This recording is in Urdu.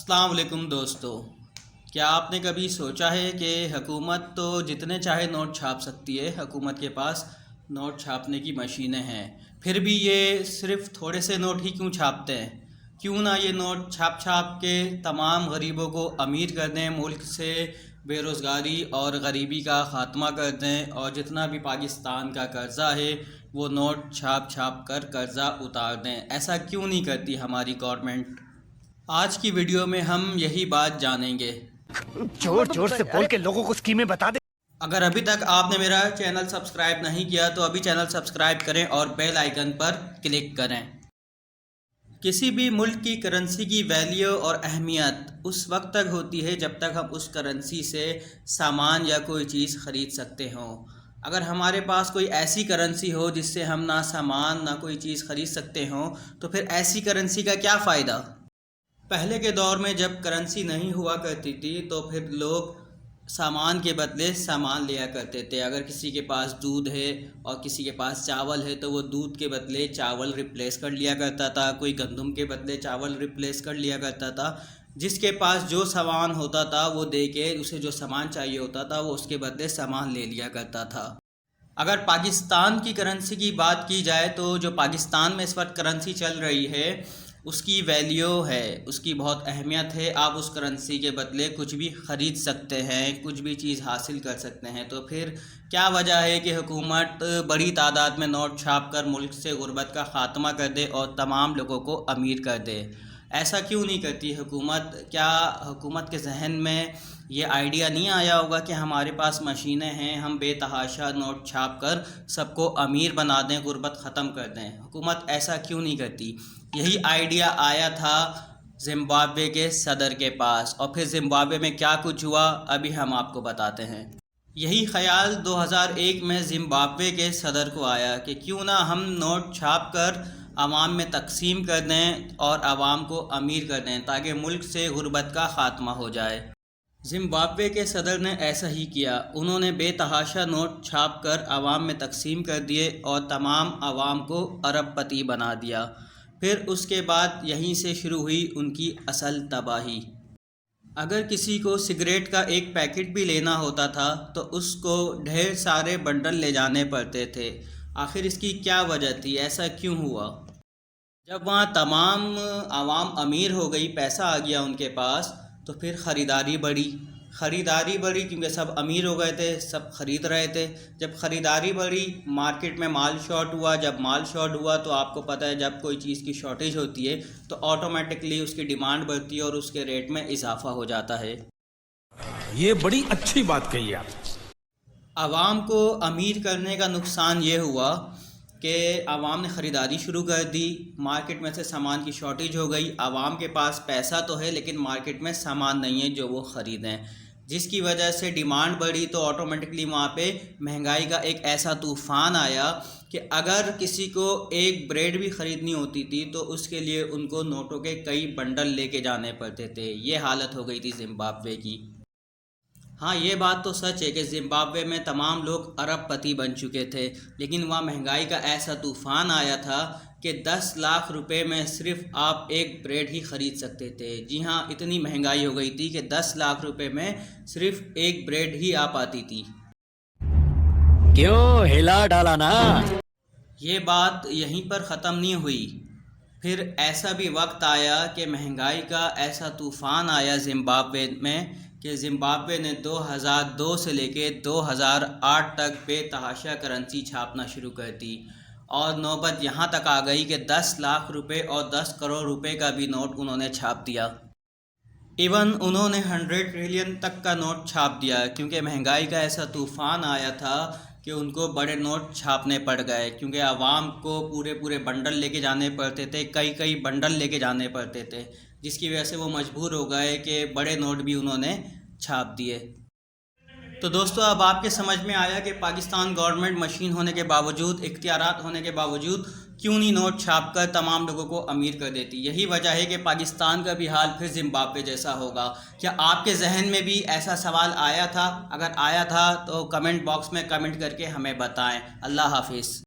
السلام علیکم دوستو، کیا آپ نے کبھی سوچا ہے کہ حکومت تو جتنے چاہے نوٹ چھاپ سکتی ہے، حکومت کے پاس نوٹ چھاپنے کی مشینیں ہیں، پھر بھی یہ صرف تھوڑے سے نوٹ ہی کیوں چھاپتے ہیں؟ کیوں نہ یہ نوٹ چھاپ چھاپ کے تمام غریبوں کو امیر کر دیں، ملک سے بے روزگاری اور غریبی کا خاتمہ کر دیں، اور جتنا بھی پاکستان کا قرضہ ہے وہ نوٹ چھاپ چھاپ کر قرضہ اتار دیں؟ ایسا کیوں نہیں کرتی ہماری گورنمنٹ؟ آج کی ویڈیو میں ہم یہی بات جانیں گے۔ زور زور سے بول کے لوگوں کو اسکیمیں بتا دے۔ اگر ابھی تک آپ نے میرا چینل سبسکرائب نہیں کیا تو ابھی چینل سبسکرائب کریں اور بیل آئیکن پر کلک کریں۔ کسی بھی ملک کی کرنسی کی ویلیو اور اہمیت اس وقت تک ہوتی ہے جب تک ہم اس کرنسی سے سامان یا کوئی چیز خرید سکتے ہوں۔ اگر ہمارے پاس کوئی ایسی کرنسی ہو جس سے ہم نہ سامان نہ کوئی چیز خرید سکتے ہوں تو پھر ایسی کرنسی کا کیا فائدہ؟ پہلے کے دور میں جب کرنسی نہیں ہوا کرتی تھی تو پھر لوگ سامان کے بدلے سامان لیا کرتے تھے۔ اگر کسی کے پاس دودھ ہے اور کسی کے پاس چاول ہے تو وہ دودھ کے بدلے چاول ریپلیس کر لیا کرتا تھا، کوئی گندم کے بدلے چاول ریپلیس کر لیا کرتا تھا۔ جس کے پاس جو سامان ہوتا تھا وہ دے کے اسے جو سامان چاہیے ہوتا تھا وہ اس کے بدلے سامان لے لیا کرتا تھا۔ اگر پاکستان کی کرنسی کی بات کی جائے تو جو پاکستان میں اس وقت کرنسی چل رہی ہے اس کی ویلیو ہے، اس کی بہت اہمیت ہے۔ آپ اس کرنسی کے بدلے کچھ بھی خرید سکتے ہیں، کچھ بھی چیز حاصل کر سکتے ہیں۔ تو پھر کیا وجہ ہے کہ حکومت بڑی تعداد میں نوٹ چھاپ کر ملک سے غربت کا خاتمہ کر دے اور تمام لوگوں کو امیر کر دے؟ ایسا کیوں نہیں کرتی حکومت؟ کیا حکومت کے ذہن میں یہ آئیڈیا نہیں آیا ہوگا کہ ہمارے پاس مشینیں ہیں، ہم بے تحاشا نوٹ چھاپ کر سب کو امیر بنا دیں، غربت ختم کر دیں؟ حکومت ایسا کیوں نہیں کرتی؟ یہی آئیڈیا آیا تھا زمبابوے کے صدر کے پاس، اور پھر زمبابوے میں کیا کچھ ہوا ابھی ہم آپ کو بتاتے ہیں۔ یہی خیال 2001 میں زمبابوے کے صدر کو آیا کہ کیوں نہ ہم نوٹ چھاپ کر عوام میں تقسیم کر دیں اور عوام کو امیر کر دیں تاکہ ملک سے غربت کا خاتمہ ہو جائے۔ زمبابوے کے صدر نے ایسا ہی کیا، انہوں نے بے تحاشا نوٹ چھاپ کر عوام میں تقسیم کر دیے اور تمام عوام کو ارب پتی بنا دیا۔ پھر اس کے بعد یہیں سے شروع ہوئی ان کی اصل تباہی۔ اگر کسی کو سگریٹ کا ایک پیکٹ بھی لینا ہوتا تھا تو اس کو ڈھیر سارے بنڈل لے جانے پڑتے تھے۔ آخر اس کی کیا وجہ تھی؟ ایسا کیوں ہوا؟ جب وہاں تمام عوام امیر ہو گئی، پیسہ آ گیا ان کے پاس، تو پھر خریداری بڑھی کیونکہ سب امیر ہو گئے تھے، سب خرید رہے تھے۔ جب خریداری بڑھی، مارکیٹ میں مال شارٹ ہوا۔ جب مال شارٹ ہوا تو آپ کو پتہ ہے جب کوئی چیز کی شارٹیج ہوتی ہے تو آٹومیٹکلی اس کی ڈیمانڈ بڑھتی ہے اور اس کے ریٹ میں اضافہ ہو جاتا ہے۔ یہ بڑی اچھی بات کہی آپ۔ عوام کو امیر کرنے کا نقصان یہ ہوا کہ عوام نے خریداری شروع کر دی، مارکیٹ میں سے سامان کی شارٹیج ہو گئی، عوام کے پاس پیسہ تو ہے لیکن مارکیٹ میں سامان نہیں ہے جو وہ خریدیں، جس کی وجہ سے ڈیمانڈ بڑھی تو آٹومیٹکلی وہاں پہ مہنگائی کا ایک ایسا طوفان آیا کہ اگر کسی کو ایک بریڈ بھی خریدنی ہوتی تھی تو اس کے لیے ان کو نوٹوں کے کئی بنڈل لے کے جانے پڑتے تھے۔ یہ حالت ہو گئی تھی زمبابوے کی۔ ہاں، یہ بات تو سچ ہے کہ زمبابوے میں تمام لوگ ارب پتی بن چکے تھے، لیکن وہاں مہنگائی کا ایسا طوفان آیا تھا کہ 10 لاکھ روپے میں صرف آپ ایک بریڈ ہی خرید سکتے تھے۔ جی ہاں، اتنی مہنگائی ہو گئی تھی کہ 10 لاکھ روپے میں صرف ایک بریڈ ہی آ پاتی تھی۔ کیوں ہلا ڈالا نا؟ یہ بات یہیں پر ختم نہیں ہوئی، پھر ایسا بھی وقت آیا کہ مہنگائی کا ایسا طوفان آیا زمبابوے میں کہ زمبابوے نے 2002 سے لے کے 2008 تک بے تحاشا کرنسی چھاپنا شروع کر دی، اور نوبت یہاں تک آ گئی کہ 10 لاکھ روپے اور 10 کروڑ روپے کا بھی نوٹ انہوں نے چھاپ دیا۔ ایون انہوں نے 100 ٹریلین تک کا نوٹ چھاپ دیا، کیونکہ مہنگائی کا ایسا طوفان آیا تھا کہ ان کو بڑے نوٹ چھاپنے پڑ گئے، کیونکہ عوام کو پورے بنڈل لے کے جانے پڑتے تھے، کئی بنڈل لے کے جانے پڑتے تھے، جس کی وجہ سے وہ مجبور ہو گئے کہ بڑے نوٹ بھی انہوں نے چھاپ دیے۔ تو دوستو، اب آپ کے سمجھ میں آیا کہ پاکستان گورنمنٹ مشین ہونے کے باوجود، اختیارات ہونے کے باوجود کیوں نہیں نوٹ چھاپ کر تمام لوگوں کو امیر کر دیتی؟ یہی وجہ ہے کہ پاکستان کا بھی حال پھر زمبابوے جیسا ہوگا۔ کیا آپ کے ذہن میں بھی ایسا سوال آیا تھا؟ اگر آیا تھا تو کمنٹ باکس میں کمنٹ کر کے ہمیں بتائیں۔ اللہ حافظ۔